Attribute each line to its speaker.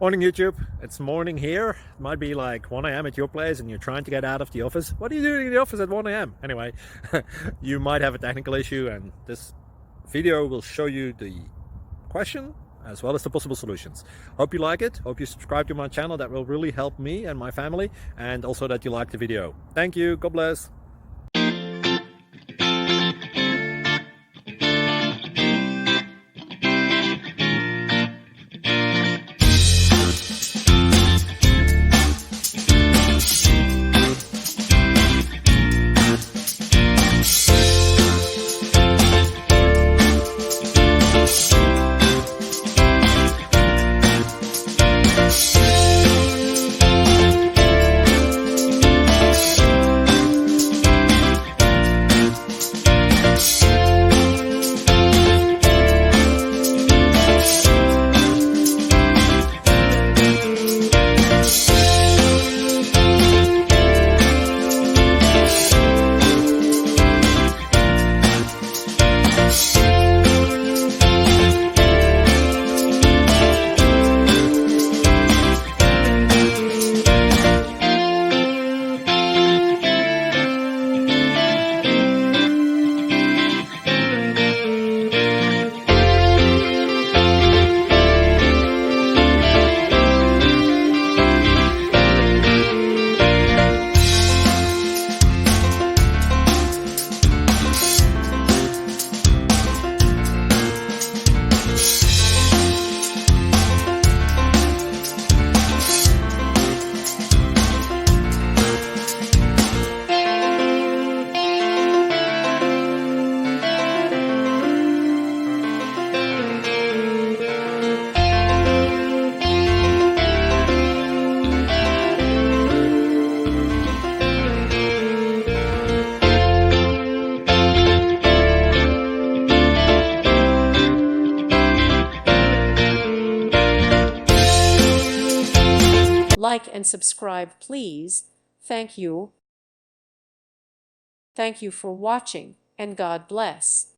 Speaker 1: Morning YouTube, it's morning here. It might be like 1 a.m. at your place and you're trying to get out of the office. What are you doing in the office at 1 a.m? Anyway, you might have a technical issue and this video will show you the question as well as the possible solutions. Hope you like it, hope you subscribe to my channel. That will really help me and my family, and also that you like the video. Thank you, God bless.
Speaker 2: Like and subscribe, please. Thank you. Thank you for watching, and God bless.